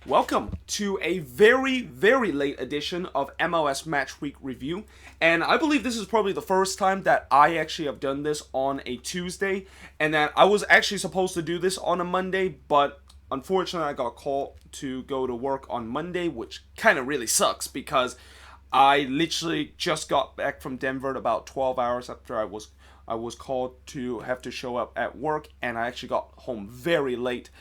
Welcome to a very, very late edition of MLS Matchweek review. And I believe this is probably the first time that I actually have done this on a Tuesday, and that I was actually supposed to do this on a Monday, but unfortunately I got called to go to work on Monday, which kind of really sucks because I literally just got back from Denver about 12 hours after I was called to have to show up at work, and I actually got home very late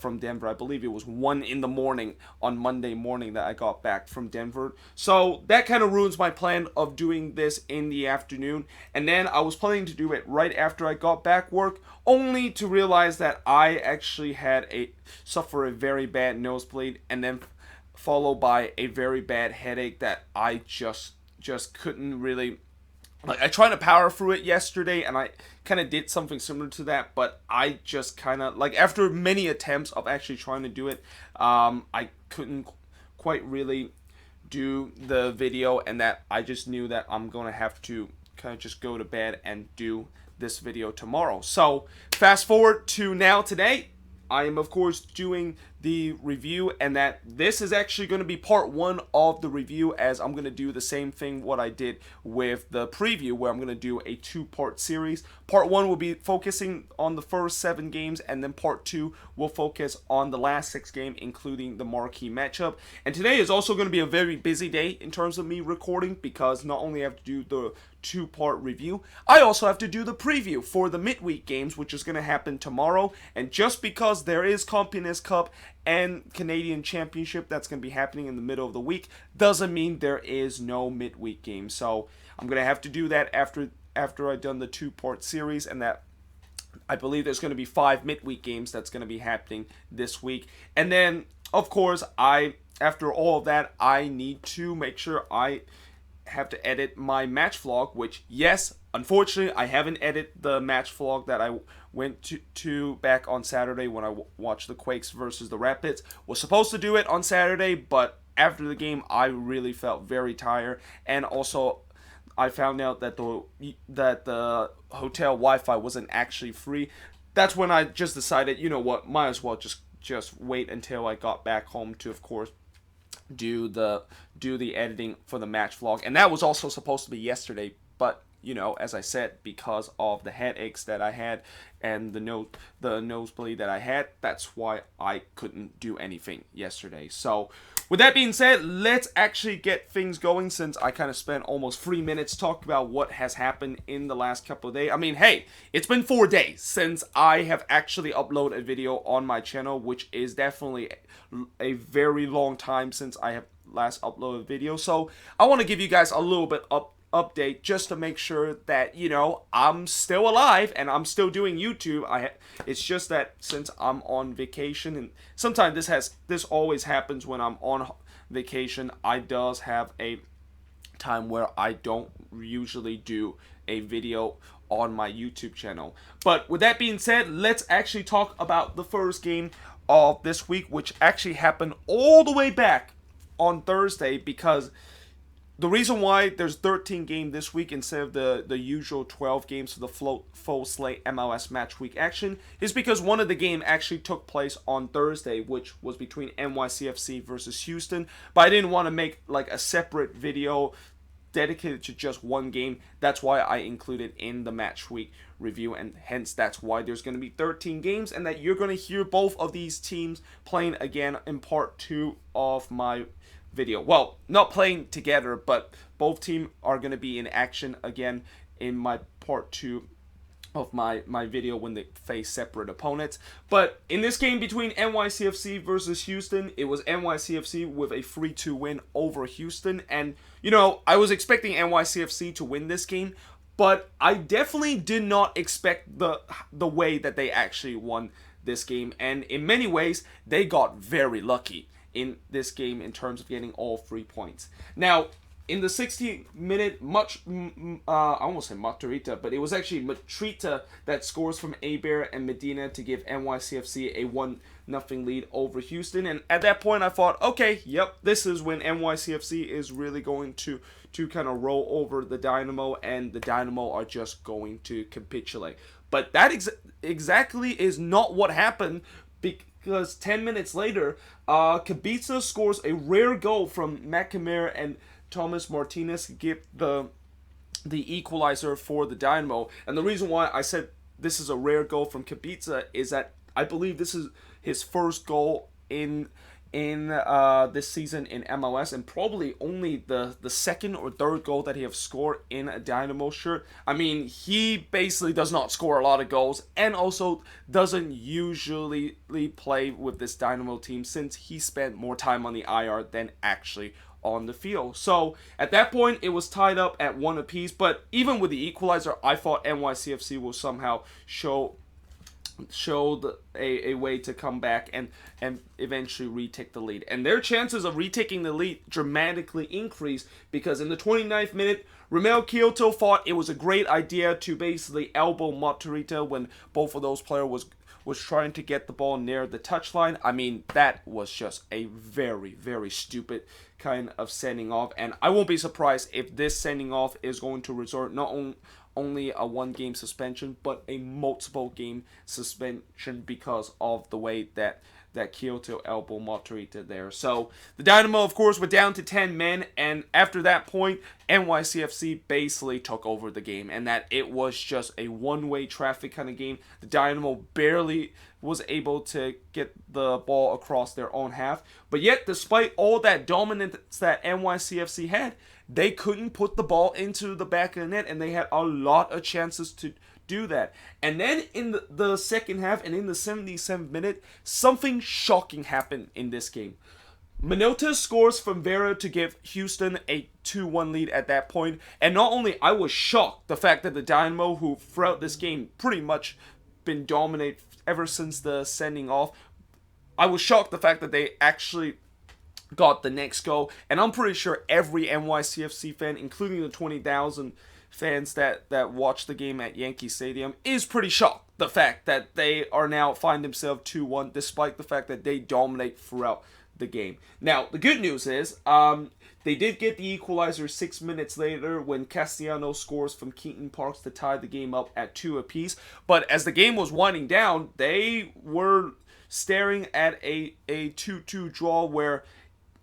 from Denver. I believe it was 1 in the morning on Monday morning that I got back from Denver. So that kind of ruins my plan of doing this in the afternoon. And then I was planning to do it right after I got back work, only to realize that I actually suffer a very bad nosebleed, and then followed by a very bad headache that I just couldn't really. Like, I tried to power through it yesterday, and I kind of did something similar to that, but I just kind of, like, after many attempts of actually trying to do it, I couldn't quite really do the video, and that I just knew that I'm going to have to kind of just go to bed and do this video tomorrow. So, fast forward to now today. I am, of course, doing the review, and that this is actually going to be part one of the review, as I'm going to do the same thing what I did with the preview, where I'm going to do a two-part series. Part one will be focusing on the first 7 games, and then part two will focus on the last 6 games, including the marquee matchup. And today is also going to be a very busy day in terms of me recording, because not only have to do the two-part review, I also have to do the preview for the midweek games, which is going to happen tomorrow. And just because there is Campeones Cup and Canadian Championship that's going to be happening in the middle of the week, doesn't mean there is no midweek game. So I'm going to have to do that after I've done the two-part series, and that I believe there's going to be 5 midweek games that's going to be happening this week. And then, of course, after all of that, I need to make sure I have to edit my match vlog, which, yes, unfortunately, I haven't edited the match vlog that I went to back on Saturday when I watched the Quakes versus the Rapids. Was supposed to do it on Saturday, but after the game, I really felt very tired, and also I found out that the hotel Wi-Fi wasn't actually free. That's when I just decided, you know what, might as well just wait until I got back home to, of course, do the editing for the match vlog. And that was also supposed to be yesterday, but as I said, because of the headaches that I had and the nosebleed that I had, that's why I couldn't do anything yesterday. So with that being said, let's actually get things going, since I kind of spent almost 3 minutes talking about what has happened in the last couple of days. I mean, hey, it's been 4 days since I have actually uploaded a video on my channel, which is definitely a very long time since I have last uploaded a video. So I want to give you guys a little bit update, just to make sure that I'm still alive and I'm still doing YouTube. It's just that since I'm on vacation, and sometimes this always happens when I'm on vacation, I does have a time where I don't usually do a video on my YouTube channel. But with that being said, let's actually talk about the first game of this week, which actually happened all the way back on Thursday, because the reason why there's 13 games this week instead of the usual 12 games for the full slate MLS Matchweek action is because one of the games actually took place on Thursday, which was between NYCFC versus Houston. But I didn't want to make like a separate video dedicated to just one game. That's why I included in the Matchweek review, and hence that's why there's going to be 13 games, and that you're going to hear both of these teams playing again in part 2 of my video. Well, not playing together, but both teams are going to be in action again in my part 2 of my video when they face separate opponents. But in this game between NYCFC versus Houston, it was NYCFC with a 3-2 win over Houston. And, I was expecting NYCFC to win this game, but I definitely did not expect the way that they actually won this game. And in many ways, they got very lucky in this game in terms of getting all 3 points. Now, in the 60-minute, I almost said Maturita, but it was actually Matrita that scores from Aber and Medina to give NYCFC a 1-0 lead over Houston. And at that point, I thought, okay, yep, this is when NYCFC is really going to kind of roll over the Dynamo, and the Dynamo are just going to capitulate. But that exactly is not what happened, because 10 minutes later, Kubica scores a rare goal from McNamara and Thomas Martinez to give the equalizer for the Dynamo. And the reason why I said this is a rare goal from Kubica is that I believe this is his first goal in this season in MLS, and probably only the second or third goal that he have scored in a Dynamo shirt. I mean, he basically does not score a lot of goals, and also doesn't usually play with this Dynamo team since he spent more time on the IR than actually on the field. So at that point it was tied up at 1 apiece, but even with the equalizer, I thought NYCFC will somehow show a way to come back and eventually retake the lead. And their chances of retaking the lead dramatically increased because in the 29th minute, Romel Kyoto thought it was a great idea to basically elbow Motorita when both of those players was trying to get the ball near the touchline. I mean, that was just a very, very stupid kind of sending off, and I won't be surprised if this sending off is going to result not only a 1-game suspension, but a multiple game suspension because of the way that Kyoto elbow Motorita there. So the Dynamo, of course, were down to 10 men, and after that point, NYCFC basically took over the game, and that it was just a one-way traffic kind of game. The Dynamo barely was able to get the ball across their own half, but yet, despite all that dominance that NYCFC had, they couldn't put the ball into the back of the net, and they had a lot of chances to do that. And then in the second half and in the 77th minute, something shocking happened in this game. Minota scores from Vera to give Houston a 2-1 lead at that point. And not only I was shocked the fact that the Dynamo, who throughout this game pretty much been dominate ever since the sending off, I was shocked the fact that they actually got the next goal. And I'm pretty sure every NYCFC fan, including the 20,000 fans that watch the game at Yankee Stadium, is pretty shocked the fact that they are now find themselves 2-1 despite the fact that they dominate throughout the game. Now, the good news is they did get the equalizer 6 minutes later when Castellano scores from Keaton Parks to tie the game up at 2 apiece. But as the game was winding down, they were staring at a 2-2 draw where,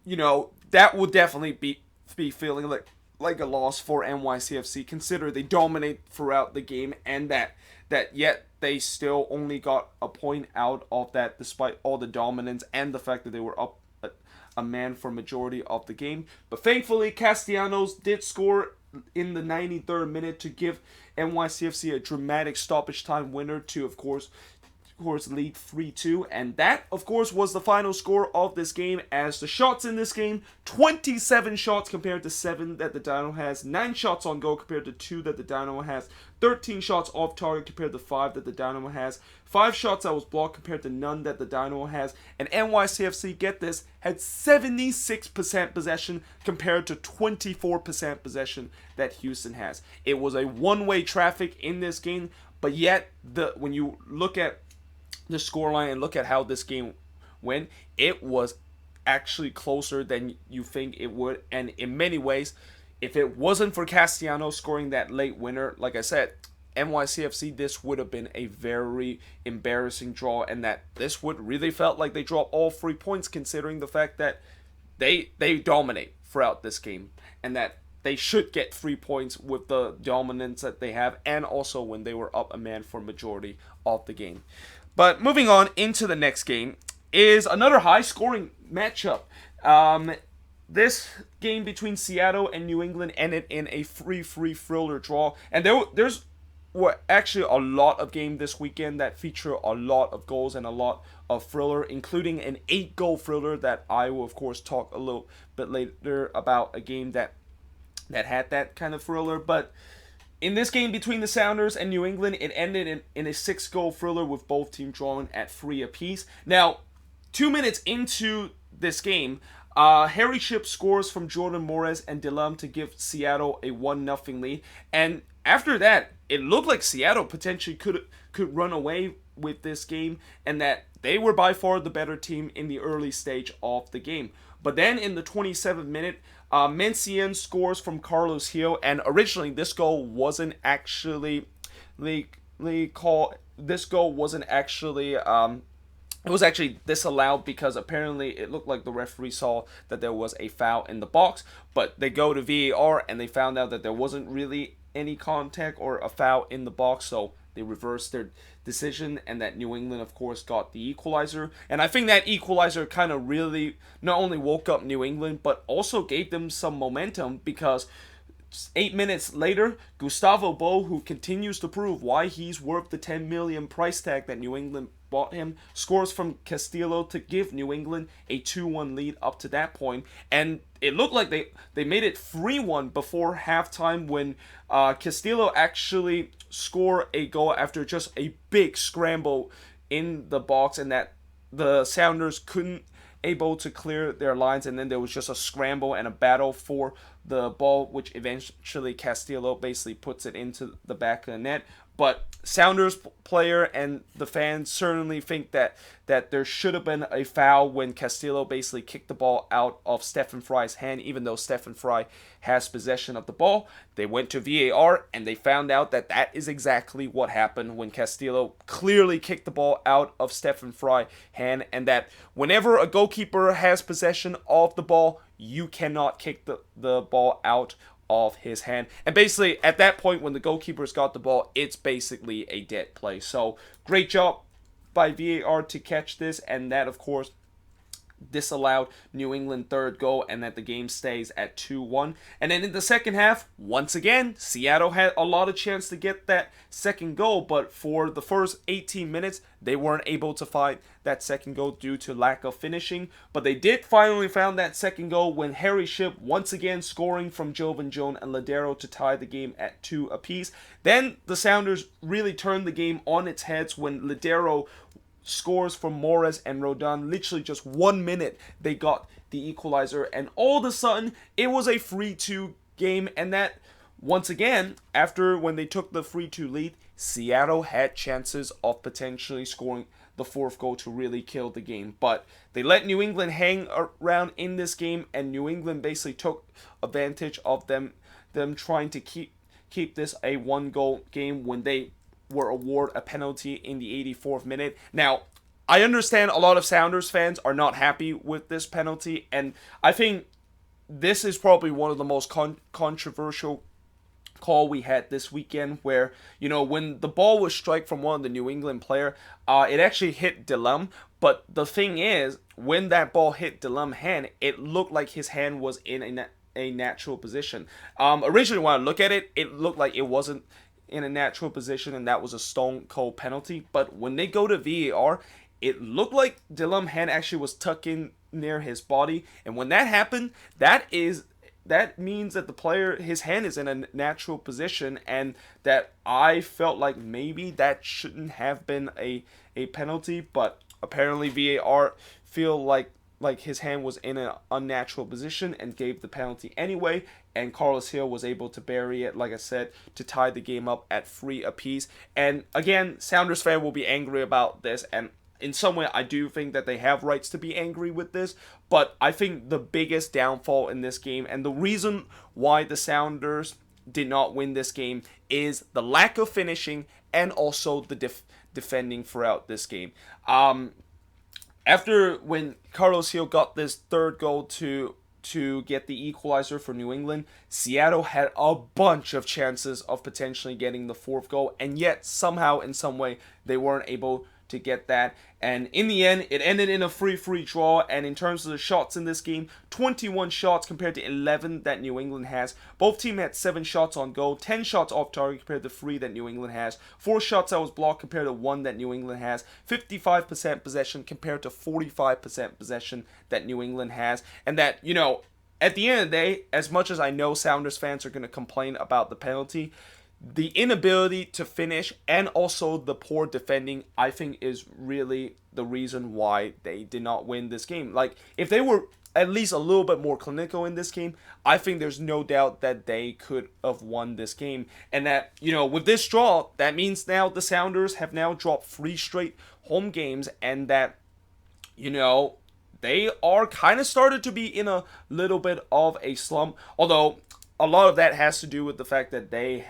you know, that would definitely be feeling like a loss for NYCFC, consider they dominate throughout the game, and that yet they still only got a point out of that despite all the dominance and the fact that they were up a man for majority of the game. But thankfully, Castellanos did score in the 93rd minute to give NYCFC a dramatic stoppage time winner to, of course, lead 3-2, and that, of course, was the final score of this game. As the shots in this game, 27 shots compared to 7 that the Dynamo has, 9 shots on goal compared to 2 that the Dynamo has, 13 shots off target compared to 5 that the Dynamo has, 5 shots that was blocked compared to none that the Dynamo has, and NYCFC, get this, had 76% possession compared to 24% possession that Houston has. It was a one-way traffic in this game, but yet, when you look at the scoreline and look at how this game went, it was actually closer than you think it would. And in many ways, if it wasn't for Castellano scoring that late winner, like I said, NYCFC, this would have been a very embarrassing draw, and that this would really felt like they dropped all 3 points, considering the fact that they dominate throughout this game, and that they should get 3 points with the dominance that they have, and also when they were up a man for majority of the game. But moving on into the next game is another high-scoring matchup. This game between Seattle and New England ended in a 3-3 thriller draw. And there's actually a lot of games this weekend that feature a lot of goals and a lot of thriller, including an 8-goal thriller that I will, of course, talk a little bit later about, a game that had that kind of thriller. But in this game between the Sounders and New England, it ended in a 6-goal thriller with both teams drawing at 3 apiece. Now, 2 minutes into this game, Harry Shipp scores from Jordan Morris and Delum to give Seattle a 1-0 lead. And after that, it looked like Seattle potentially could run away with this game, and that they were by far the better team in the early stage of the game. But then in the 27th minute, Mencien scores from Carlos Hill, and originally this goal wasn't actually it was actually disallowed because apparently it looked like the referee saw that there was a foul in the box, but they go to VAR and they found out that there wasn't really any contact or a foul in the box, so they reversed their decision, and that New England, of course, got the equalizer. And I think that equalizer kind of really not only woke up New England, but also gave them some momentum because 8 minutes later, Gustavo Bo, who continues to prove why he's worth the 10 million price tag that New England bought him, scores from Castillo to give New England a 2-1 lead up to that point. And it looked like they made it 3-1 before halftime when Castillo actually scored a goal after just a big scramble in the box, and that the Sounders couldn't able to clear their lines, and then there was just a scramble and a battle for the ball, which eventually Castillo basically puts it into the back of the net. But Sounders player and the fans certainly think that there should have been a foul when Castillo basically kicked the ball out of Stephen Fry's hand, even though Stephen Fry has possession of the ball. They went to VAR and they found out that that is exactly what happened when Castillo clearly kicked the ball out of Stephen Fry's hand, and that whenever a goalkeeper has possession of the ball, you cannot kick the ball out of his hand. And basically, at that point, when the goalkeeper's got the ball, it's basically a dead play. So, great job by VAR to catch this, and that, of course, disallowed New England third goal, and that the game stays at 2-1. And then in the second half, once again, Seattle had a lot of chance to get that second goal, but for the first 18 minutes, they weren't able to find that second goal due to lack of finishing. But they did finally find that second goal when Harry Shipp once again scoring from Jovan Jones and Ladero to tie the game at 2 apiece. Then the Sounders really turned the game on its heads when Ladero scores from Morris and Rodon. Literally just 1 minute they got the equalizer, and all of a sudden it was a 3-2 game. And that, once again, after when they took the 3-2 lead, Seattle had chances of potentially scoring the fourth goal to really kill the game, but they let New England hang around in this game, and New England basically took advantage of them trying to keep this a 1-goal game when they were awarded a penalty in the 84th minute. Now, I understand a lot of Sounders fans are not happy with this penalty, and I think this is probably one of the most controversial call we had this weekend, where, you know, when the ball was struck from one of the New England player, it actually hit Delum, but the thing is, when that ball hit Delum's hand, it looked like his hand was in a natural position. Originally, when I look at it, it looked like it wasn't in a natural position, and that was a stone cold penalty. But when they go to VAR, it looked like Delum's hand actually was tucked in near his body, and when that happened, that means that the player, his hand is in a natural position, and that I felt like maybe that shouldn't have been a penalty, but apparently VAR feel like his hand was in an unnatural position and gave the penalty anyway, and Carlos Hill was able to bury it, like I said, to tie the game up at 3 apiece. And again, Sounders fan will be angry about this, and in some way I do think that they have rights to be angry with this, but I think the biggest downfall in this game, and the reason why the Sounders did not win this game, is the lack of finishing and also the defending throughout this game. After when Carlos Hill got this third goal to get the equalizer for New England, Seattle had a bunch of chances of potentially getting the fourth goal, and yet somehow in some way they weren't able to get that. And in the end, it ended in a 3-3 draw. And in terms of the shots in this game, 21 shots compared to 11 that New England has. Both teams had 7 shots on goal, 10 shots off target compared to 3 that New England has, 4 shots that was blocked compared to 1 that New England has, 55% possession compared to 45% possession that New England has. And that, you know, at the end of the day, as much as I know Sounders fans are going to complain about the penalty, the inability to finish and also the poor defending, I think, is really the reason why they did not win this game. Like, if they were at least a little bit more clinical in this game, I think there's no doubt that they could have won this game. And that, you know, with this draw, that means now the Sounders have now dropped 3 straight home games, and that, you know, they are kind of started to be in a little bit of a slump. Although a lot of that has to do with the fact that they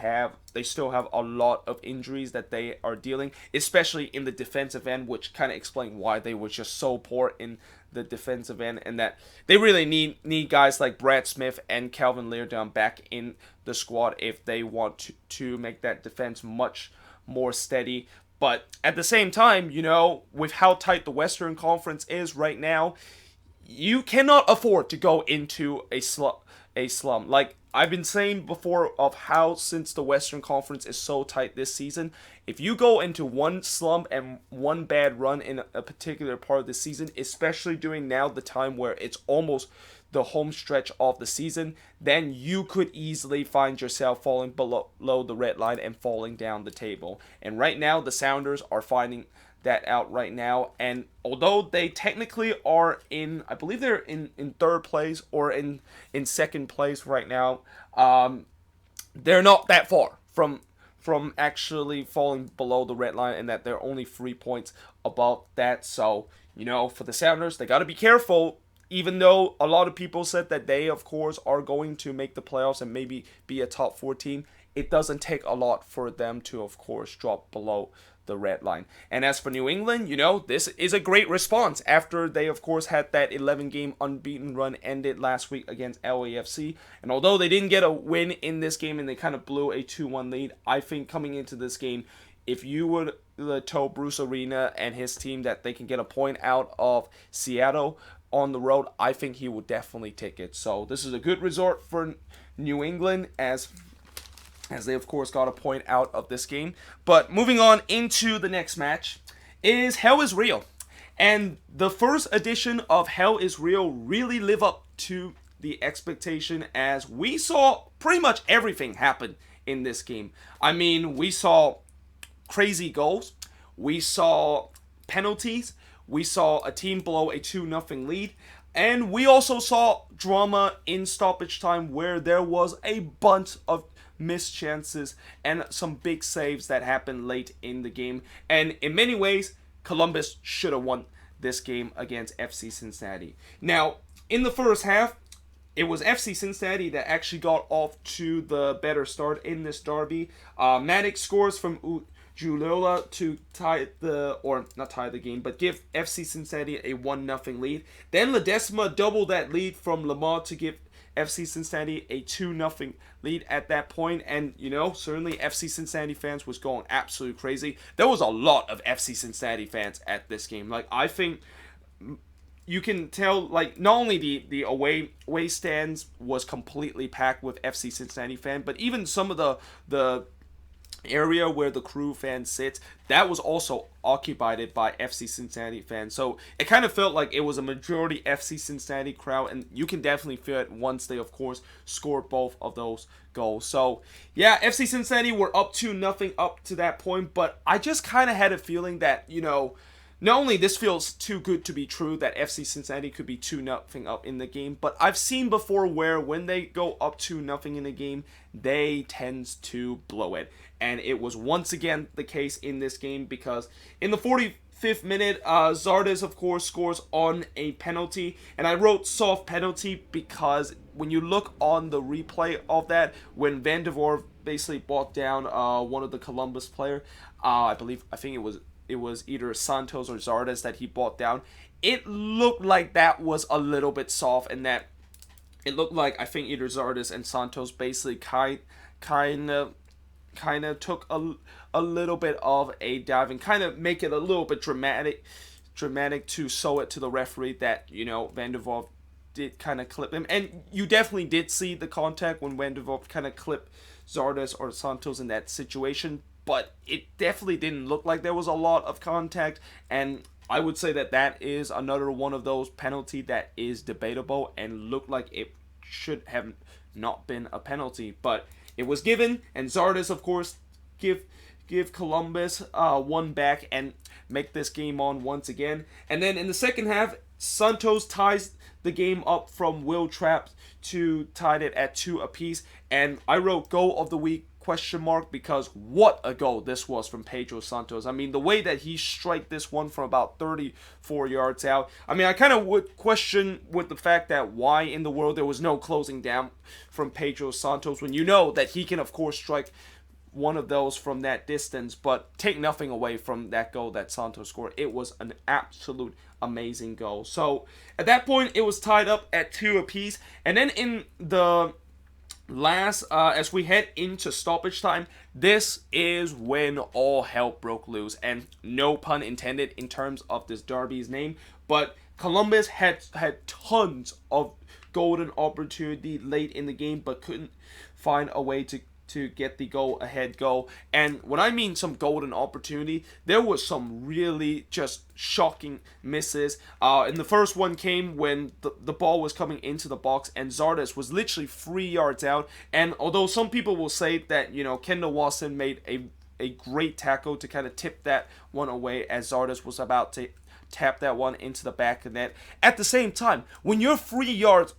still have a lot of injuries that they are dealing, especially in the defensive end, which kind of explain why they were just so poor in the defensive end, and that they really need guys like Brad Smith and Calvin Leardon back in the squad if they want to make that defense much more steady. But at the same time, with how tight the Western Conference is right now, you cannot afford to go into a slump. Like I've been saying before, of how since the Western Conference is so tight this season, if you go into one slump and one bad run in a particular part of the season, especially during now the time where it's almost the home stretch of the season, then you could easily find yourself falling below the red line and falling down the table. And right now, the Sounders are finding that out right now, and although they technically are I believe they're in third place or in second place right now, they're not that far from actually falling below the red line, and that they're only 3 points above that. So, for the Sounders, they got to be careful, even though a lot of people said that they, of course, are going to make the playoffs and maybe be a top 4 team. It doesn't take a lot for them to, of course, drop below the red line. And as for New England, this is a great response after they, of course, had that 11-game unbeaten run ended last week against LAFC. And although they didn't get a win in this game and they kind of blew a 2-1 lead, I think coming into this game, if you would tell Bruce Arena and his team that they can get a point out of Seattle on the road, I think he would definitely take it. So this is a good result for New England as they, of course, got a point out of this game. But moving on into the next match is Hell is Real. And the first edition of Hell is Real really lived up to the expectation, as we saw pretty much everything happen in this game. I mean, we saw crazy goals. We saw penalties. We saw a team blow a 2-0 lead. And we also saw drama in stoppage time, where there was a bunch of missed chances and some big saves that happened late in the game. And in many ways, Columbus should have won this game against FC Cincinnati. Now, in the first half, it was FC Cincinnati that actually got off to the better start in this derby. Maddox scores from Julola to not tie the game, but give FC Cincinnati a 1-0 lead. Then Ledesma doubled that lead from Lamar to give FC Cincinnati a 2-0 lead at that point. And, certainly FC Cincinnati fans was going absolutely crazy. There was a lot of FC Cincinnati fans at this game. Like, I think you can tell, like, not only the away stands was completely packed with FC Cincinnati fans, but even some of the area where the Crew fans sit, that was also occupied by FC Cincinnati fans. So it kind of felt like it was a majority FC Cincinnati crowd, and you can definitely feel it once they, of course, scored both of those goals. So yeah, FC Cincinnati were up 2-0 up to that point, but I just kind of had a feeling that, not only this feels too good to be true that FC Cincinnati could be 2-0 up in the game, but I've seen before where when they go up 2-0 in a game, they tend to blow it. And it was once again the case in this game, because in the 45th minute, Zardes, of course, scores on a penalty. And I wrote soft penalty because when you look on the replay of that, when Van der Voort basically brought down one of the Columbus player, I think it was either Santos or Zardes that he brought down, it looked like that was a little bit soft, and that it looked like I think either Zardes and Santos basically kind of took a little bit of a dive and kind of make it a little bit dramatic to show it to the referee that, Van der Voort did kind of clip him. And you definitely did see the contact when Van der Voort kind of clipped Zardes or Santos in that situation, but it definitely didn't look like there was a lot of contact. And I would say that is another one of those penalty that is debatable and looked like it should have not been a penalty, but it was given, and Zardes, of course, give Columbus one back and make this game on once again. And then in the second half, Santos ties the game up from Will Trapp to tied it at 2 apiece. And I wrote goal of the week question mark because what a goal this was from Pedro Santos. I mean, the way that he struck this one from about 34 yards out. I mean, I kind of would question with the fact that why in the world there was no closing down from Pedro Santos when you know that he can, of course, strike one of those from that distance, but take nothing away from that goal that Santos scored. It was an absolute amazing goal. So at that point, it was tied up at 2 apiece, and then in the last, as we head into stoppage time, this is when all hell broke loose, and no pun intended in terms of this derby's name, but Columbus had tons of golden opportunity late in the game, but couldn't find a way to get the go-ahead goal. And when I mean some golden opportunity, there was some really just shocking misses. And the first one came when the ball was coming into the box and Zardes was literally 3 yards out. And although some people will say that, Kendall Watson made a great tackle to kind of tip that one away as Zardes was about to tap that one into the back of the net. At the same time, when you're 3 yards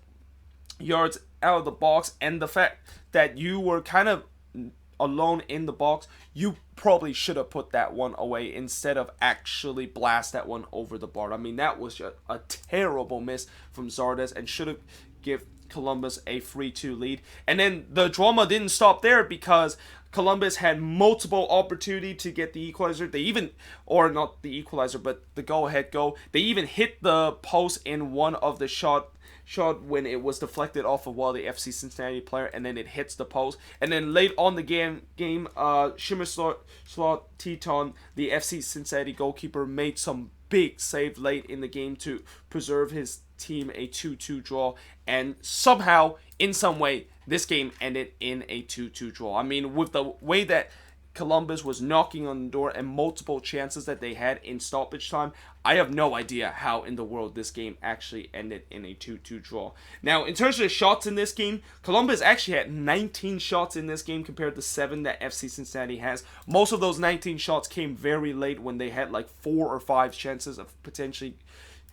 out of the box, and the fact that you were kind of alone in the box, you probably should have put that one away instead of actually blast that one over the bar. I mean, that was just a terrible miss from Zardes and should have give Columbus a 3-2 lead. And then the drama didn't stop there because Columbus had multiple opportunity to get the equalizer. They even, or not the equalizer, but the go-ahead goal. They even hit the post in one of the shot when it was deflected off of the FC Cincinnati player, and then it hits the post. And then late on the game, Shimislot Teton, the FC Cincinnati goalkeeper, made some big save late in the game to preserve his team a 2-2 draw, and somehow, in some way, this game ended in a 2-2 draw. I mean, with the way that Columbus was knocking on the door and multiple chances that they had in stoppage time, I have no idea how in the world this game actually ended in a 2-2 draw. Now, in terms of the shots in this game, Columbus actually had 19 shots in this game compared to 7 that FC Cincinnati has. Most of those 19 shots came very late when they had like 4 or 5 chances of potentially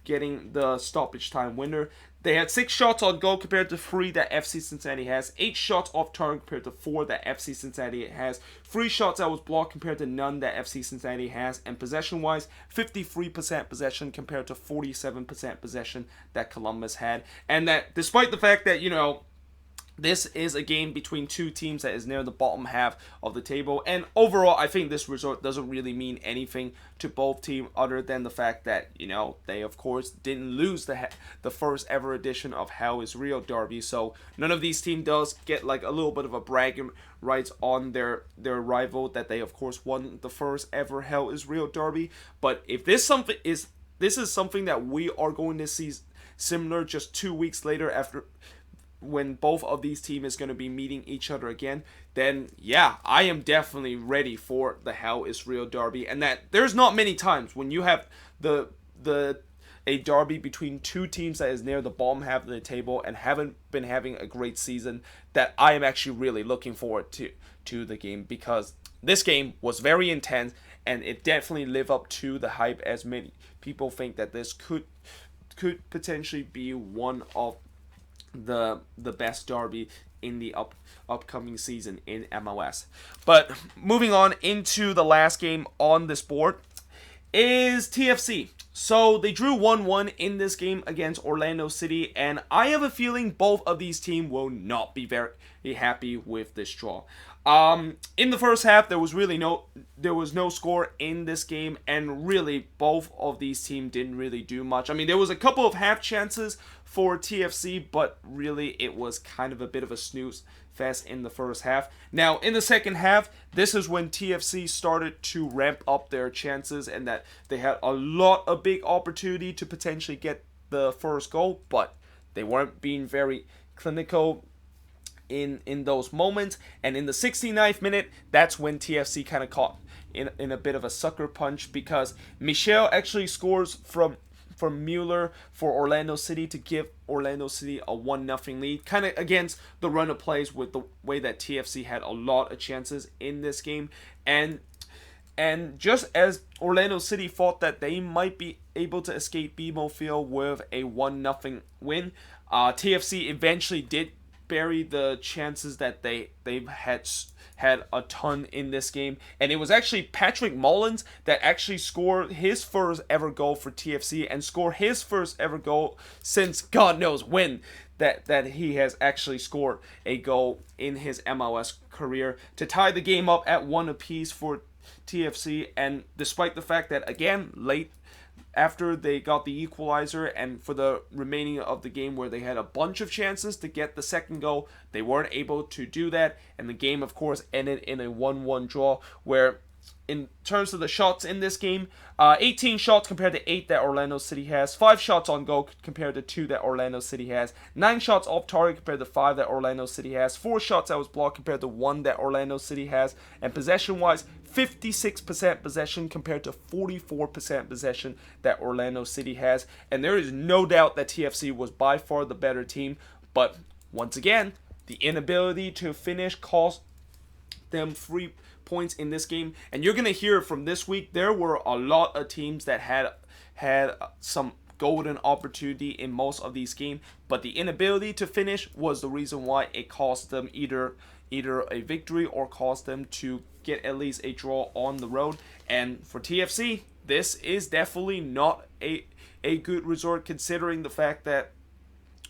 getting the stoppage time winner. They had 6 shots on goal compared to 3 that FC Cincinnati has. 8 shots off target compared to 4 that FC Cincinnati has. 3 shots that was blocked compared to none that FC Cincinnati has. And possession-wise, 53% possession compared to 47% possession that Columbus had. And that despite the fact that, this is a game between two teams that is near the bottom half of the table. And overall, I think this result doesn't really mean anything to both teams other than the fact that, they, of course, didn't lose the first ever edition of Hell is Real Derby. So none of these teams does get like a little bit of a bragging rights on their rival that they, of course, won the first ever Hell is Real Derby. But if this is something that we are going to see similar just 2 weeks later after when both of these teams is going to be meeting each other again, then yeah, I am definitely ready for the Hell is Real Derby. And that there's not many times when you have a derby between two teams that is near the bottom half of the table and haven't been having a great season that I am actually really looking forward to the game, because this game was very intense and it definitely lived up to the hype, as many people think that this could potentially be one of the best derby in the upcoming season in MLS. But moving on into the last game on this board is TFC. So they drew 1-1 in this game against Orlando City, and I have a feeling both of these teams will not be very happy with this draw. In the first half, there was no score in this game, and really both of these teams didn't really do much. I mean, there was a couple of half chances for TFC, but really it was kind of a bit of a snooze fest in the first half. Now, in the second half, this is when TFC started to ramp up their chances, and that they had a lot of big opportunity to potentially get the first goal, but they weren't being very clinical in those moments. And in the 69th minute, that's when TFC kind of caught in a bit of a sucker punch, because Michel actually scores from Mueller for Orlando City to give Orlando City a 1-0 lead, kind of against the run of plays with the way that TFC had a lot of chances in this game. And just as Orlando City thought that they might be able to escape BMO Field with a 1-0 win, TFC eventually did bury the chances that they've had a ton in this game. And it was actually Patrick Mullins that actually scored his first ever goal for TFC and scored his first ever goal since God knows when that he has actually scored a goal in his MLS career to tie the game up at 1 apiece for TFC. And despite the fact that, again, late after they got the equalizer and for the remaining of the game where they had a bunch of chances to get the second goal, they weren't able to do that, and the game of course ended in a 1-1 draw, where in terms of the shots in this game, 18 shots compared to 8 that Orlando City has, 5 shots on goal compared to 2 that Orlando City has, 9 shots off target compared to 5 that Orlando City has, 4 shots that was blocked compared to 1 that Orlando City has, and possession-wise, 56% possession compared to 44% possession that Orlando City has. And there is no doubt that TFC was by far the better team, but once again, the inability to finish cost them 3 points in this game. And you're going to hear from this week, there were a lot of teams that had some golden opportunity in most of these games, but the inability to finish was the reason why it cost them either a victory or cost them to get at least a draw on the road. And for TFC, this is definitely not a good result, considering the fact that,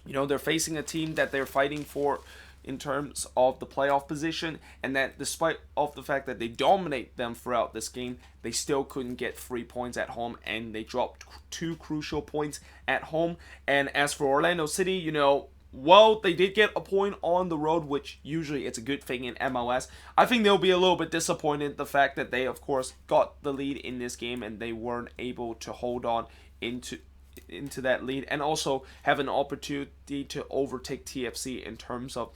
you know, they're facing a team that they're fighting for in terms of the playoff position, and that despite of the fact that they dominate them throughout this game, they still couldn't get 3 points at home, and they dropped 2 crucial points at home. And as for Orlando City, you know, well, they did get a point on the road, which usually it's a good thing in MLS. I think they'll be a little bit disappointed the fact that they, of course, got the lead in this game and they weren't able to hold on into that lead, and also have an opportunity to overtake TFC in terms of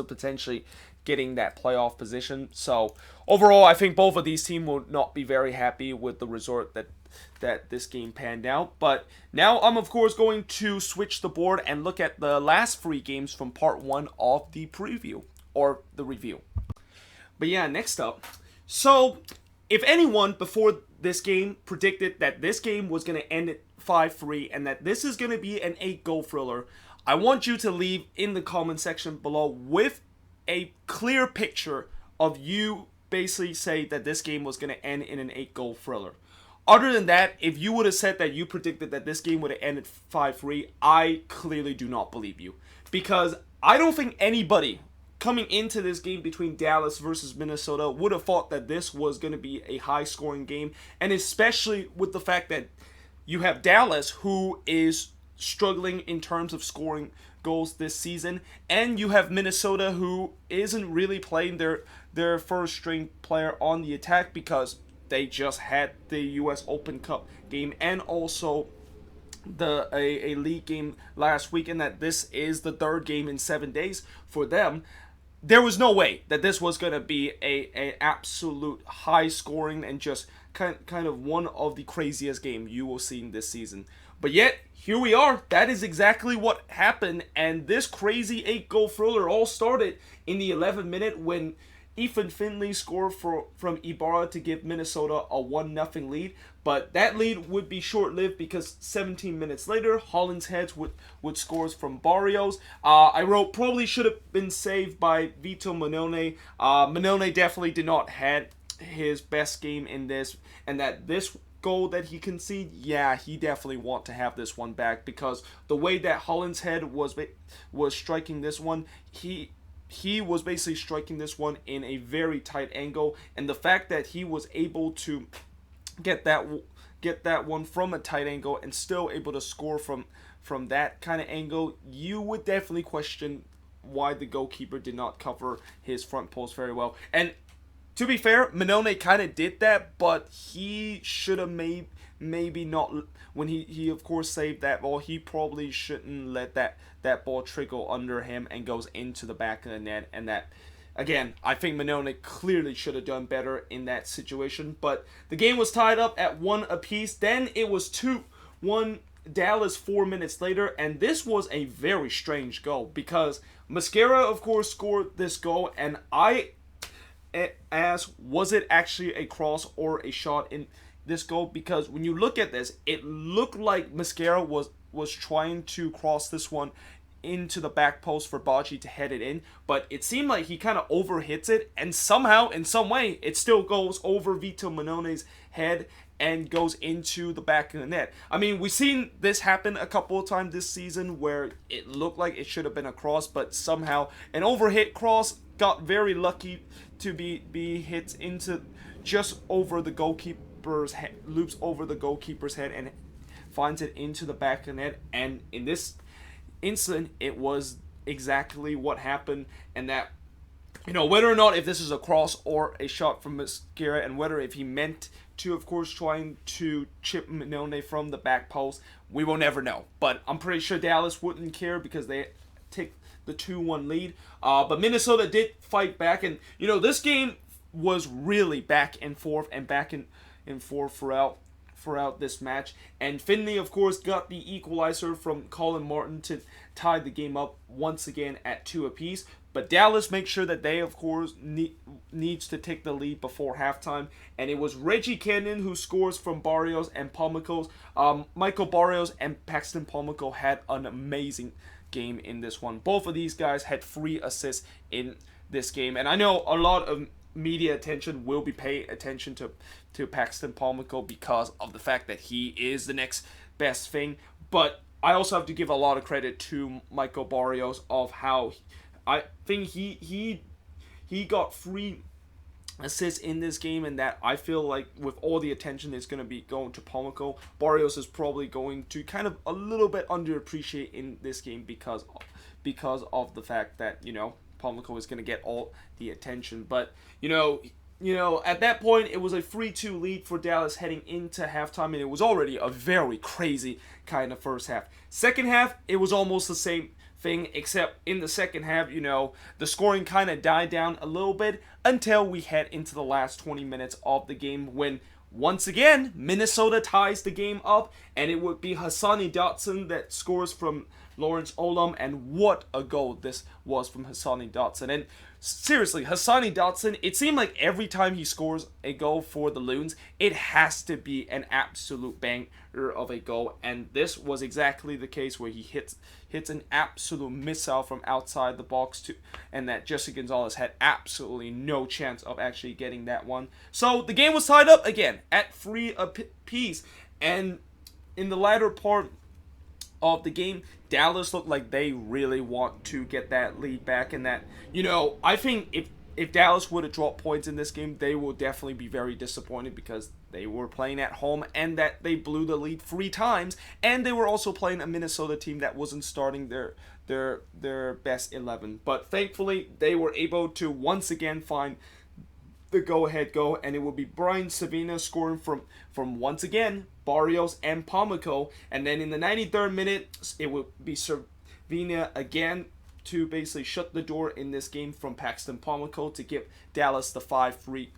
potentially getting that playoff position. So overall, I think both of these teams will not be very happy with the result that this game panned out. But now I'm of course going to switch the board and look at the last 3 games from part 1 of the preview or the review. But yeah, next up, so if anyone before this game predicted that this game was going to end at 5-3 and that this is going to be an 8-goal thriller, I want you to leave in the comment section below with a clear picture of you basically say that this game was going to end in an 8-goal thriller. Other than that, if you would have said that you predicted that this game would have ended 5-3, I clearly do not believe you. Because I don't think anybody coming into this game between Dallas versus Minnesota would have thought that this was going to be a high-scoring game. And especially with the fact that you have Dallas, who is struggling in terms of scoring goals this season, and you have Minnesota, who isn't really playing their first string player on the attack because they just had the US Open Cup game and also a league game last week, and that this is the 3rd game in 7 days for them. There was no way that this was going to be a absolute high scoring and just kind of one of the craziest games you will see in this season. But yet, here we are. That is exactly what happened. And this crazy 8-goal thriller all started in the 11th minute when Ethan Finley scored from Ibarra to give Minnesota a 1-0 lead. But that lead would be short-lived because 17 minutes later, Holland's Heads would score from Barrios. I wrote probably should have been saved by Vito Manone. Manone definitely did not have his best game in this, and that this goal that he conceded, yeah, he definitely want to have this one back, because the way that Holland's Head was striking this one, he was basically striking this one in a very tight angle, and the fact that he was able to get that one from a tight angle and still able to score from that kind of angle, you would definitely question why the goalkeeper did not cover his front post very well. And to be fair, Manone kind of did that, but he should have maybe not, when he of course saved that ball, he probably shouldn't let that ball trickle under him and goes into the back of the net. And that, again, I think Manone clearly should have done better in that situation. But the game was tied up at 1 apiece. Then it was 2-1 Dallas 4 minutes later, and this was a very strange goal because Mosquera, of course, scored this goal, and I asked, was it actually a cross or a shot in this goal? Because when you look at this, it looked like Mosquera was trying to cross this one into the back post for Baji to head it in, but it seemed like he kind of overhits it, and somehow, in some way, it still goes over Vito Manone's head and goes into the back of the net. I mean, we've seen this happen a couple of times this season where it looked like it should have been a cross, but somehow an overhit cross got very lucky to be hit into just over the goalkeeper's head, loops over the goalkeeper's head and finds it into the back of the net. And in this incident, it was exactly what happened, and that, you know, whether or not if this is a cross or a shot from Mosquera, and whether if he meant to, of course, trying to chip Manone from the back post, we will never know. But I'm pretty sure Dallas wouldn't care because they take the 2-1 lead. But Minnesota did fight back, and, you know, this game was really back and forth throughout this match. And Finley, of course, got the equalizer from Colin Martin to tie the game up once again at 2 apiece. But Dallas makes sure that they, of course, needs to take the lead before halftime. And it was Reggie Cannon who scores from Barrios and Palmico's. Michael Barrios and Paxton Palmico had an amazing game in this one. Both of these guys had 3 assists in this game. And I know a lot of media attention will be paying attention to Paxton Palmico because of the fact that he is the next best thing. But I also have to give a lot of credit to Michael Barrios of how I think he got 3 assists in this game, and that I feel like with all the attention that's going to be going to Palmico, Barrios is probably going to kind of a little bit underappreciate in this game because of the fact that, you know, Palmico is going to get all the attention. But, you know, at that point, it was a 3-2 lead for Dallas heading into halftime, and it was already a very crazy kind of first half. Second half, it was almost the same thing, except in the second half, you know, the scoring kind of died down a little bit until we head into the last 20 minutes of the game when, once again, Minnesota ties the game up, and it would be Hassani Dotson that scores from Lawrence Olam, and what a goal this was from Hassani Dotson. And seriously, Hassani Dotson, it seemed like every time he scores a goal for the Loons, it has to be an absolute banger of a goal, and this was exactly the case where he hits an absolute missile from outside the box and that Jesse Gonzalez had absolutely no chance of actually getting that one. So the game was tied up again at 3 apiece, and in the latter part of the game, Dallas looked like they really want to get that lead back, and that, you know, I think if Dallas would have dropped points in this game, they will definitely be very disappointed because they were playing at home and that they blew the lead 3 times, and they were also playing a Minnesota team that wasn't starting their best 11. But thankfully, they were able to once again find the go-ahead goal, and it will be Brian Savina scoring from once again Barrios and Palmico, and then in the 93rd minute, it will be Savina again to basically shut the door in this game from Paxton Palmico to give Dallas the 5-3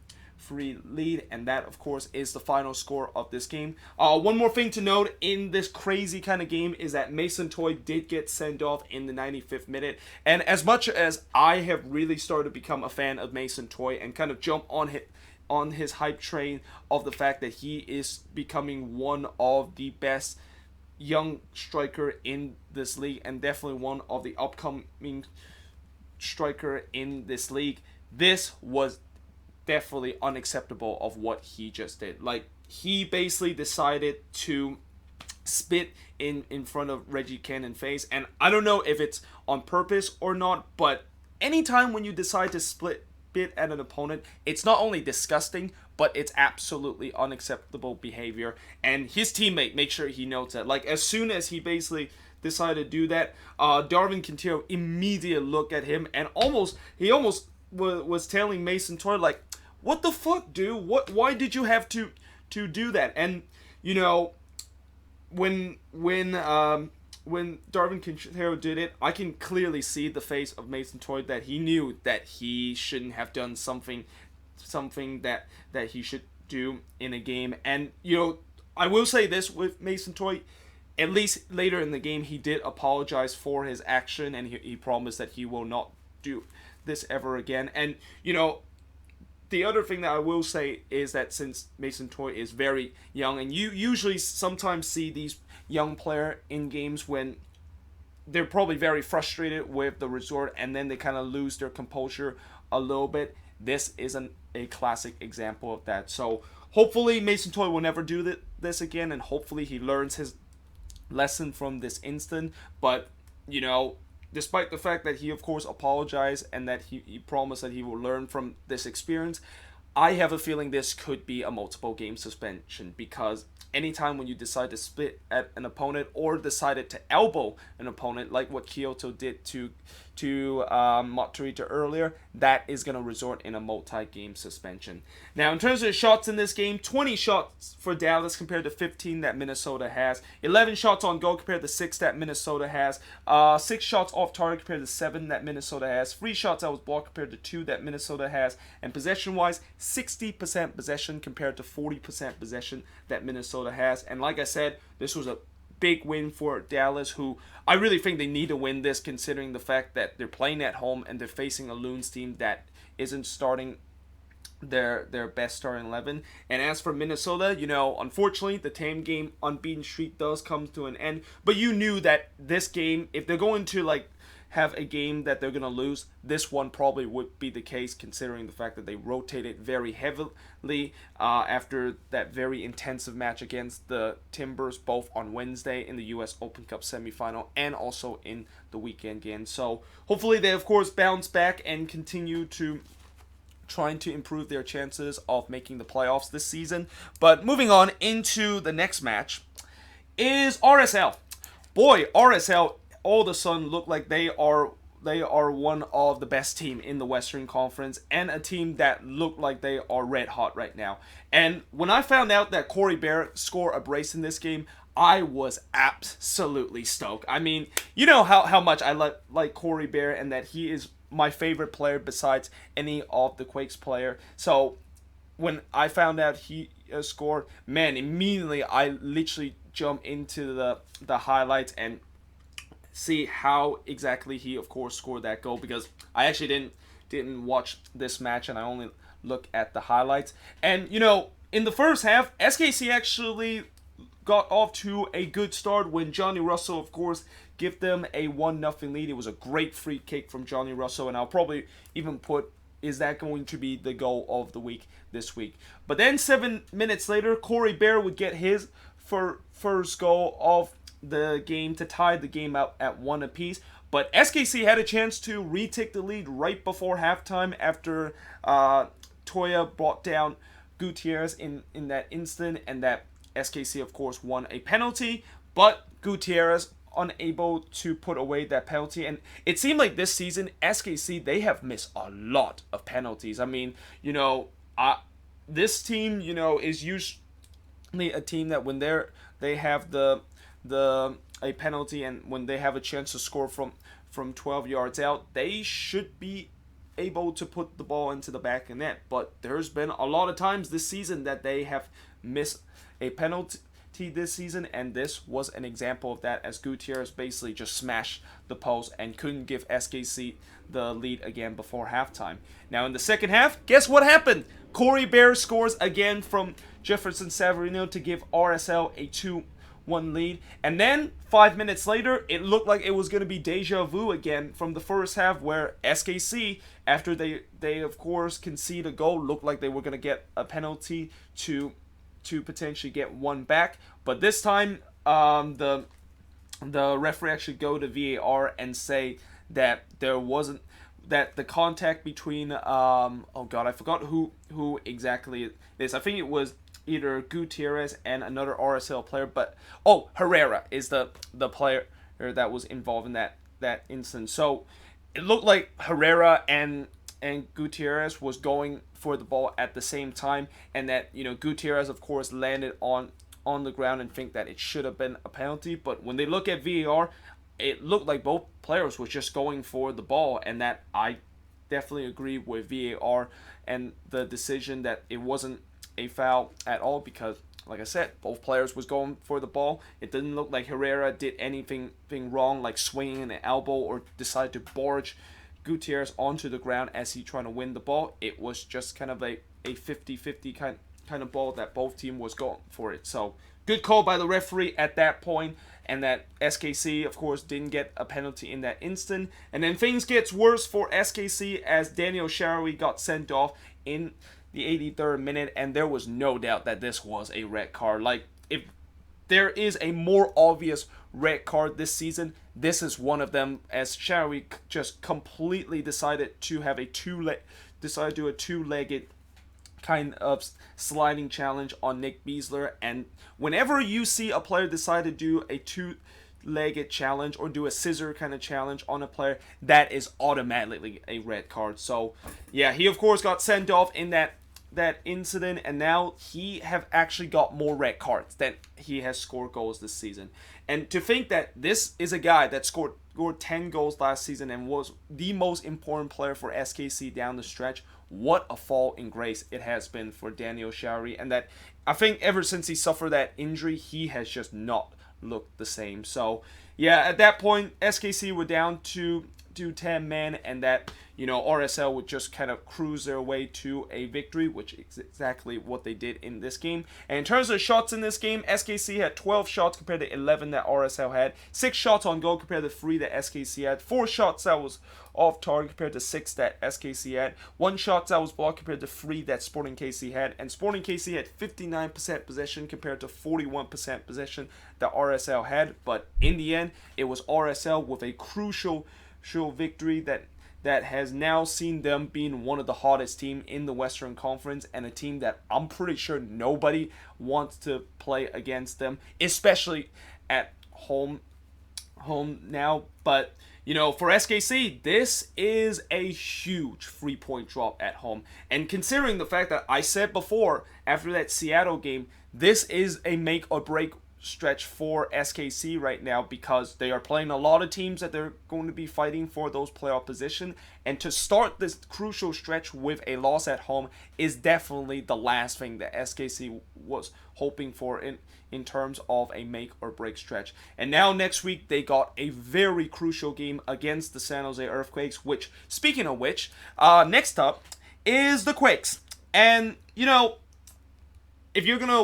lead, and that, of course, is the final score of this game. One more thing to note in this crazy kind of game is that Mason Toy did get sent off in the 95th minute, and as much as I have really started to become a fan of Mason Toy and kind of jump on his hype train of the fact that he is becoming one of the best young striker in this league and definitely one of the upcoming striker in this league, this was definitely unacceptable of what he just did. Like, he basically decided to spit in front of Reggie Cannon's face, and I don't know if it's on purpose or not, but anytime when you decide to spit at an opponent, it's not only disgusting, but it's absolutely unacceptable behavior, and his teammate make sure he notes that. Like, as soon as he basically decided to do that, Darwin Quintero immediately looked at him and he almost was telling Mason Toy, like, what the fuck, dude? Why did you have to do that? And, you know, when Darwin Quintero did it, I can clearly see the face of Mason Toy that he knew that he shouldn't have done something that he should do in a game. And, you know, I will say this with Mason Toy, at least later in the game, he did apologize for his action, and he promised that he will not do this ever again. And, you know, the other thing that I will say is that since Mason Toy is very young, and you usually sometimes see these young player in games when they're probably very frustrated with the resort, and then they kind of lose their composure a little bit. This isn't a classic example of that. So hopefully Mason Toy will never do this again, and hopefully he learns his lesson from this instant. But despite the fact that he of course apologized and that he promised that he will learn from this experience, I have a feeling this could be a multiple game suspension, because anytime when you decide to spit at an opponent or decided to elbow an opponent, like what Kyoto did to Motorita earlier, that is going to result in a multi-game suspension. Now, in terms of the shots in this game, 20 shots for Dallas compared to 15 that Minnesota has. 11 shots on goal compared to 6 that Minnesota has. 6 shots off target compared to 7 that Minnesota has. 3 shots that was blocked compared to 2 that Minnesota has. And possession-wise, 60% possession compared to 40% possession that Minnesota has. And like I said, this was a big win for Dallas, who I really think they need to win this, considering the fact that they're playing at home and they're facing a Loons team that isn't starting their best starting 11. And as for Minnesota, unfortunately the 10-game unbeaten streak does come to an end, but you knew that this game, if they're going to have a game that they're going to lose, this one probably would be the case, considering the fact that they rotated very heavily after that very intensive match against the Timbers, both on Wednesday in the U.S. Open Cup semifinal and also in the weekend game. So hopefully they, of course, bounce back and continue to trying to improve their chances of making the playoffs this season. But moving on into the next match is RSL. Boy, RSL all of a sudden look like they are one of the best team in the Western Conference, and a team that look like they are red hot right now. And when I found out that Corey Bear scored a brace in this game, I was absolutely stoked. I mean, you know how much I like Corey Bear, and that he is my favorite player besides any of the Quakes player. So when I found out he scored, man, immediately I literally jumped into the highlights and see how exactly he of course scored that goal, because I actually didn't watch this match and I only look at the highlights. And in the first half, SKC actually got off to a good start when Johnny Russell of course give them a 1-0 lead. It was a great free kick from Johnny Russell, and I'll probably even put, is that going to be the goal of the week this week? But then 7 minutes later, Corey Bear would get his first goal of the game to tie the game up at 1 apiece. But SKC had a chance to retake the lead right before halftime after Toya brought down Gutierrez in that instant, and that SKC of course won a penalty, but Gutierrez unable to put away that penalty. And it seemed like this season SKC, they have missed a lot of penalties. I mean, this team, is usually a team that when they have a penalty and when they have a chance to score from 12 yards out, they should be able to put the ball into the back of net. But there's been a lot of times this season that they have missed a penalty this season, and this was an example of that, as Gutierrez basically just smashed the post and couldn't give SKC the lead again before halftime. Now in the second half, guess what happened? Corey Bear scores again from Jefferson Savarino to give RSL a 2-1 lead. And then 5 minutes later, it looked like it was going to be deja vu again from the first half, where SKC, after they of course concede a goal, looked like they were going to get a penalty to potentially get one back. But this time, the referee actually go to VAR and say that there wasn't, that the contact between oh god, I forgot who exactly it is. I think it was either Gutierrez and another RSL player, but Herrera is the player that was involved in that instance. So it looked like Herrera and Gutierrez was going for the ball at the same time, and that Gutierrez of course landed on the ground and think that it should have been a penalty. But when they look at VAR, it looked like both players were just going for the ball, and that I definitely agree with VAR and the decision that it wasn't a foul at all, because like I said, both players was going for the ball. It didn't look like Herrera did anything wrong, like swinging an elbow or decided to barge Gutierrez onto the ground as he trying to win the ball. It was just kind of a 50-50 kind of ball that both team was going for it. So good call by the referee at that point. and that SKC, of course, didn't get a penalty in that instant. And then things gets worse for SKC as Daniel Shaarawy got sent off in the 83rd minute, and there was no doubt that this was a red card. Like, if there is a more obvious red card this season, this is one of them, as Shaarawy just completely decided to have a two-legged kind of sliding challenge on Nick Beasler. And whenever you see a player decide to do a two-legged challenge or do a scissor kind of challenge on a player, that is automatically a red card. So yeah, he of course got sent off in that incident, and now he have actually got more red cards than he has scored goals this season. And to think that this is a guy that scored 10 goals last season and was the most important player for SKC down the stretch, what a fall in grace it has been for Daniel Shaarawy. And that I think ever since he suffered that injury, he has just not looked the same. So yeah, at that point, SKC were down to 10 men, and that, you know, RSL would just kind of cruise their way to a victory, which is exactly what they did in this game. And in terms of shots in this game, SKC had 12 shots compared to 11 that RSL had, 6 shots on goal compared to 3 that SKC had, 4 shots that was off target compared to 6 that SKC had, 1 shot that was blocked compared to 3 that Sporting KC had, and Sporting KC had 59% possession compared to 41% possession that RSL had. But in the end, it was RSL with a crucial victory that has now seen them being one of the hottest team in the Western Conference, and a team that I'm pretty sure nobody wants to play against them, especially at home now. But you know, for SKC, this is a huge 3-point drop at home. And considering the fact that I said before, after that Seattle game, this is a make or break stretch for SKC right now, because they are playing a lot of teams that they're going to be fighting for those playoff position, and to start this crucial stretch with a loss at home is definitely the last thing that SKC was hoping for in terms of a make or break stretch. And now next week they got a very crucial game against the San Jose Earthquakes, which, speaking of which, next up is the Quakes. And you know, if you're going to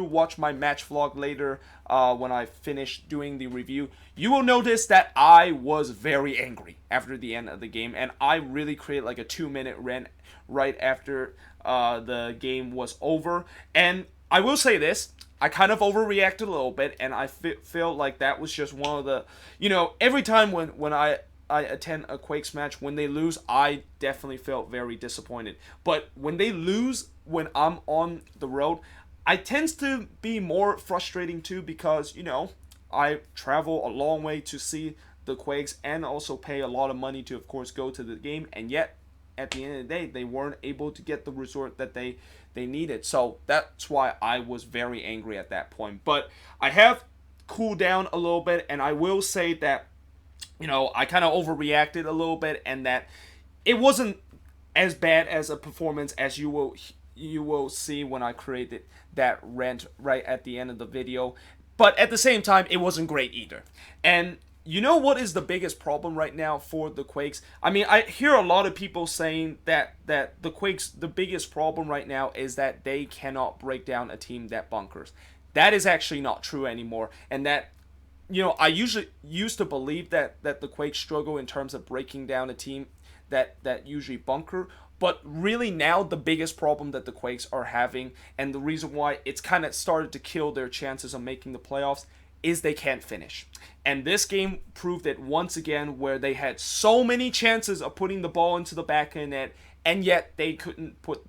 watch my match vlog later, when I finish doing the review, you will notice that I was very angry after the end of the game, and I really created like a 2-minute rant right after the game was over. And I will say this, I kind of overreacted a little bit, and I feel like that was just one of the, you know, every time when I attend a Quakes match, when they lose, I definitely felt very disappointed. But when they lose, when I'm on the road, I tends to be more frustrating too, because, you know, I travel a long way to see the Quakes and also pay a lot of money to, of course, go to the game, and yet at the end of the day, they weren't able to get the result that they needed. So that's why I was very angry at that point. But I have cooled down a little bit, and I will say that, you know, I kind of overreacted a little bit, and that it wasn't as bad as a performance as you will see when I created that rant right at the end of the video. But at the same time, it wasn't great either. And you know what is the biggest problem right now for the Quakes? I mean, I hear a lot of people saying that the Quakes, the biggest problem right now is that they cannot break down a team that bunkers. That is actually not true anymore. And that, you know, I usually used to believe that the Quakes struggle in terms of breaking down a team that usually bunker. But really now the biggest problem that the Quakes are having, and the reason why it's kind of started to kill their chances of making the playoffs, is they can't finish. And this game proved it once again, where they had so many chances of putting the ball into the back of the net, and yet they couldn't put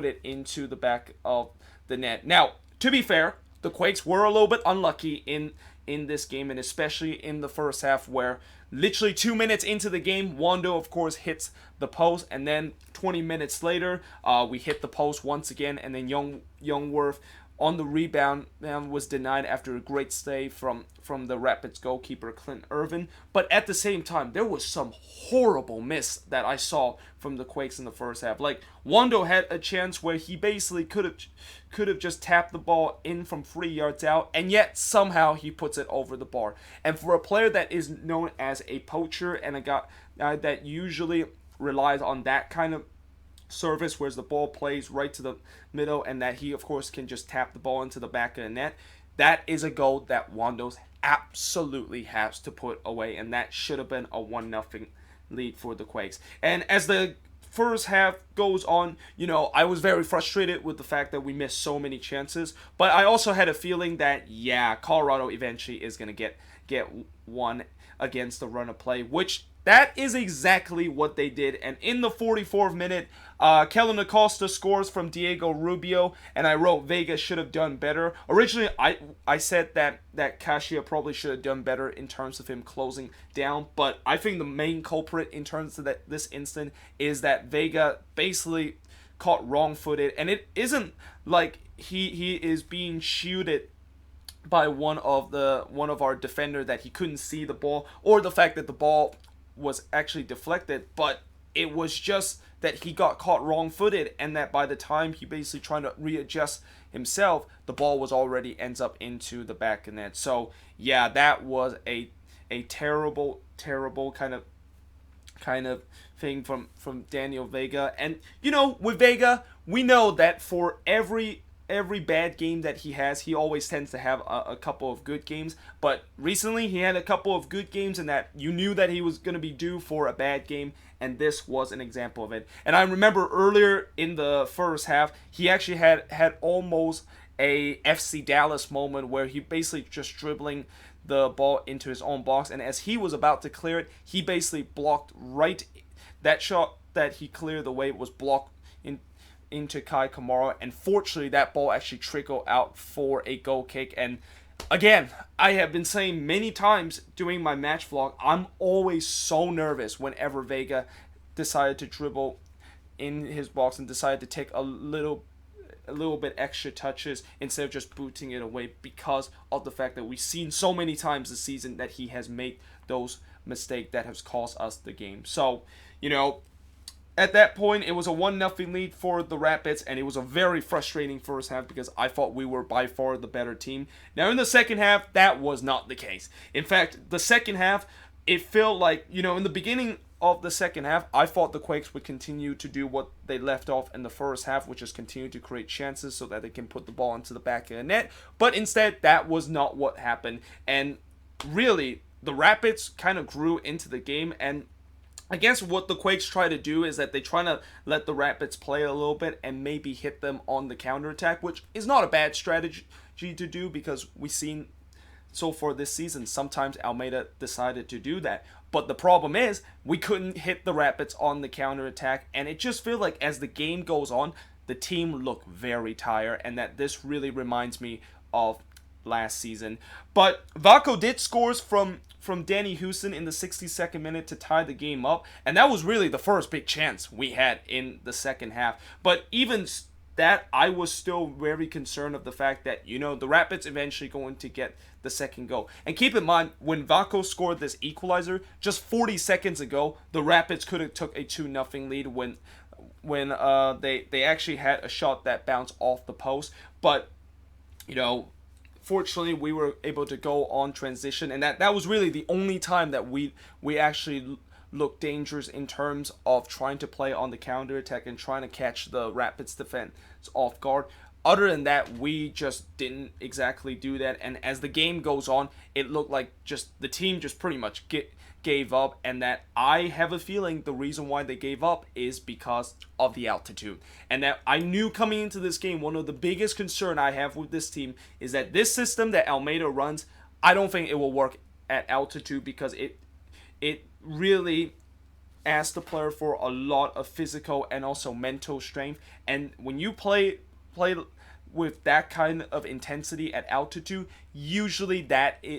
it into the back of the net. Now, to be fair, the Quakes were a little bit unlucky in this game, and especially in the first half, where literally 2 minutes into the game, Wando, of course, hits the post, and then 20 minutes later, we hit the post once again, and then Youngworth on the rebound was denied after a great stay from the Rapids goalkeeper Clint Irvin. But at the same time, there was some horrible miss that I saw from the Quakes in the first half. Like, Wando had a chance where he basically could have just tapped the ball in from 3 yards out, and yet somehow he puts it over the bar. And for a player that is known as a poacher, and a guy that usually relies on that kind of service, whereas the ball plays right to the middle, and that he of course can just tap the ball into the back of the net, that is a goal that Wandos absolutely has to put away, and that should have been a 1-0 lead for the Quakes. And as the first half goes on, I was very frustrated with the fact that we missed so many chances, but I also had a feeling that, yeah, Colorado eventually is going to get one against the run of play, which that is exactly what they did. And in the 44th minute, Kellen Acosta scores from Diego Rubio, and I wrote Vega should have done better. Originally, I said that Kashia probably should have done better in terms of him closing down, but I think the main culprit in terms of this incident is that Vega basically caught wrong-footed, and it isn't like he is being shielded by one of our defender that he couldn't see the ball, or the fact that the ball was actually deflected, but it was just that he got caught wrong-footed, and that by the time he basically trying to readjust himself, the ball was already ends up into the back of net. So yeah, that was a terrible kind of thing from Daniel Vega. And with Vega, we know that for every bad game that he has, he always tends to have a couple of good games. But recently, he had a couple of good games, and that you knew that he was going to be due for a bad game, and this was an example of it. And I remember earlier in the first half, he actually had almost a FC Dallas moment where he basically just dribbling the ball into his own box, and as he was about to clear it, he basically blocked that shot that he cleared the way was blocked into Kai Kamara, and fortunately that ball actually trickled out for a goal kick. And again, I have been saying many times during my match vlog, I'm always so nervous whenever Vega decided to dribble in his box and decided to take a little bit extra touches instead of just booting it away, because of the fact that we've seen so many times this season that he has made those mistakes that has cost us the game. So, at that point, it was a 1-0 lead for the Rapids, and it was a very frustrating first half because I thought we were by far the better team. Now, in the second half, that was not the case. In fact, the second half, it felt like, in the beginning of the second half, I thought the Quakes would continue to do what they left off in the first half, which is continue to create chances so that they can put the ball into the back of the net. But instead, that was not what happened. And really, the Rapids kind of grew into the game, and I guess what the Quakes try to do is that they try to let the Rapids play a little bit and maybe hit them on the counterattack, which is not a bad strategy to do because we've seen so far this season sometimes Almeida decided to do that. But the problem is we couldn't hit the Rapids on the counterattack, and it just feels like as the game goes on, the team look very tired, and that this really reminds me of last season. But Vaco did scores from Danny Houston in the 62nd minute to tie the game up, and that was really the first big chance we had in the second half. But even that, I was still very concerned of the fact that, the Rapids eventually going to get the second goal. And keep in mind, when Vaco scored this equalizer, just 40 seconds ago, the Rapids could have took a 2-0 lead when they actually had a shot that bounced off the post. But, fortunately, we were able to go on transition, and that was really the only time that we actually looked dangerous in terms of trying to play on the counterattack and trying to catch the Rapids defense off guard. Other than that, we just didn't exactly do that, and as the game goes on, it looked like just the team just pretty much gave up, and that I have a feeling the reason why they gave up is because of the altitude. And that I knew coming into this game, one of the biggest concern I have with this team is that this system that Almeida runs, I don't think it will work at altitude because it really asks the player for a lot of physical and also mental strength. And when you play with that kind of intensity at altitude, usually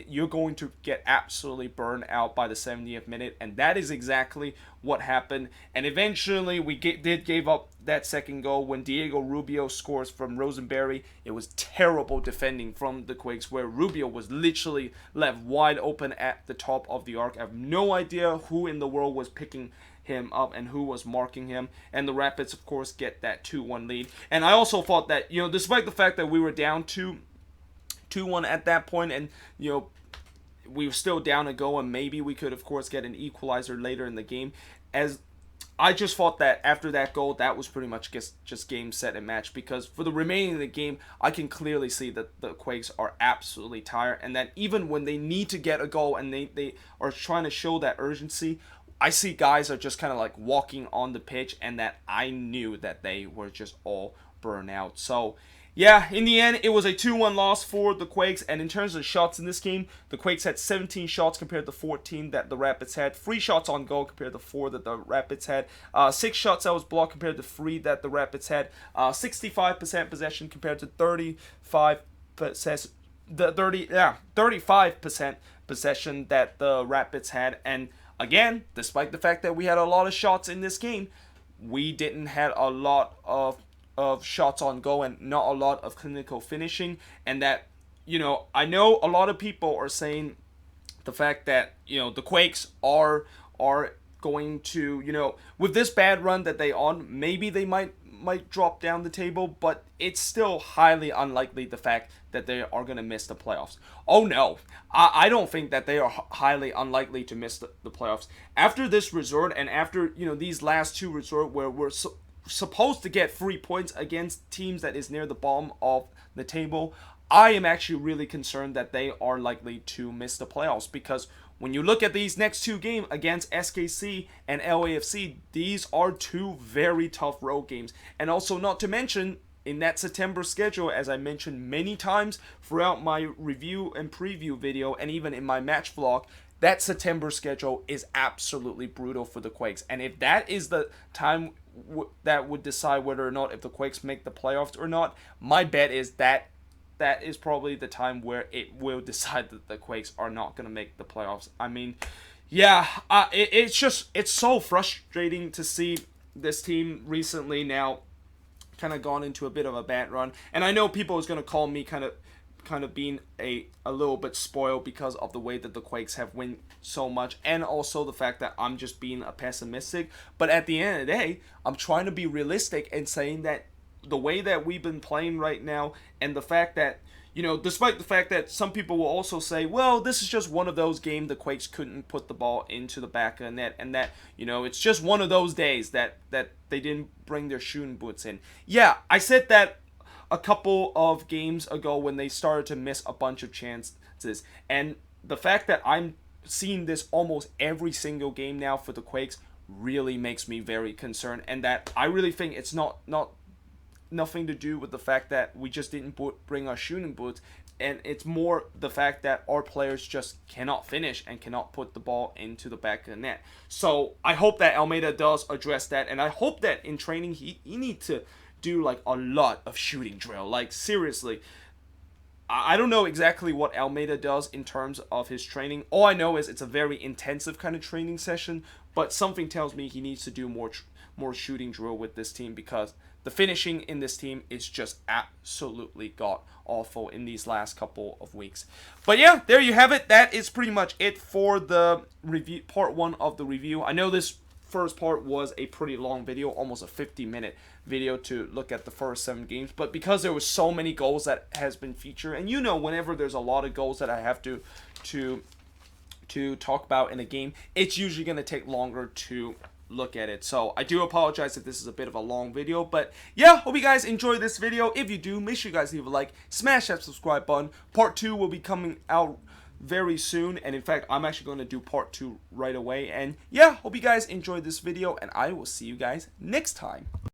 you're going to get absolutely burned out by the 70th minute, and that is exactly what happened. And eventually we gave up that second goal when Diego Rubio scores from Rosenberry. It was terrible defending from the Quakes, where Rubio was literally left wide open at the top of the arc. I have no idea who in the world was picking him up and who was marking him, and the Rapids of course get that 2-1 lead. And I also thought that, despite the fact that we were down 2-1 at that point, and we were still down a goal, and maybe we could of course get an equalizer later in the game, as I just thought that after that goal, that was pretty much just game, set, and match. Because for the remaining of the game, I can clearly see that the Quakes are absolutely tired. And that even when they need to get a goal and they are trying to show that urgency, I see guys are just kind of like walking on the pitch. And that I knew that they were just all burnt out. So yeah, in the end, it was a 2-1 loss for the Quakes. And in terms of shots in this game, the Quakes had 17 shots compared to 14 that the Rapids had. 3 shots on goal compared to 4 that the Rapids had. 6 shots that was blocked compared to 3 that the Rapids had. 65% possession compared to 35%. 35% possession that the Rapids had. And again, despite the fact that we had a lot of shots in this game, we didn't have a lot of shots on goal and not a lot of clinical finishing. And that, I know a lot of people are saying the fact that, the Quakes are going to, with this bad run that they on, maybe they might drop down the table, but it's still highly unlikely the fact that they are going to miss the playoffs. Oh no, I don't think that they are highly unlikely to miss the playoffs. After this resort and after, these last 2 resort where we're supposed to get 3 points against teams that is near the bottom of the table, I am actually really concerned that they are likely to miss the playoffs. Because when you look at these next 2 games against SKC and LAFC, these are 2 very tough road games. And also, not to mention, in that September schedule, as I mentioned many times throughout my review and preview video and even in my match vlog, that September schedule is absolutely brutal for the Quakes. And if that is the time that would decide whether or not if the Quakes make the playoffs or not, my bet is that is probably the time where it will decide that the Quakes are not going to make the playoffs. I mean, yeah, it's so frustrating to see this team recently now kind of gone into a bit of a bad run. And I know people is going to call me kind of being a little bit spoiled because of the way that the Quakes have won so much, and also the fact that I'm just being a pessimistic. But at the end of the day, I'm trying to be realistic and saying that the way that we've been playing right now, and the fact that, despite the fact that some people will also say, well, this is just one of those games the Quakes couldn't put the ball into the back of the net, and that, it's just one of those days that they didn't bring their shooting boots in. Yeah, I said that a couple of games ago when they started to miss a bunch of chances. And the fact that I'm seeing this almost every single game now for the Quakes really makes me very concerned. And that I really think it's nothing to do with the fact that we just didn't bring our shooting boots. And it's more the fact that our players just cannot finish and cannot put the ball into the back of the net. So I hope that Almeida does address that. And I hope that in training he needs to do like a lot of shooting drill. Like seriously, I don't know exactly what Almeida does in terms of his training. All I know is it's a very intensive kind of training session, but something tells me he needs to do more shooting drill with this team, because the finishing in this team is just absolutely god awful in these last couple of weeks. But yeah, there you have it. That is pretty much it for the review, part 1 of the review. I know this first part was a pretty long video, almost a 50-minute video to look at the first 7 games, but because there was so many goals that has been featured, and whenever there's a lot of goals that I have to talk about in a game, it's usually going to take longer to look at it. So I do apologize if this is a bit of a long video, but yeah, hope you guys enjoy this video. If you do, make sure you guys leave a like, smash that subscribe button. Part 2 will be coming out very soon, and in fact I'm actually going to do part 2 right away. And yeah, hope you guys enjoyed this video, and I will see you guys next time.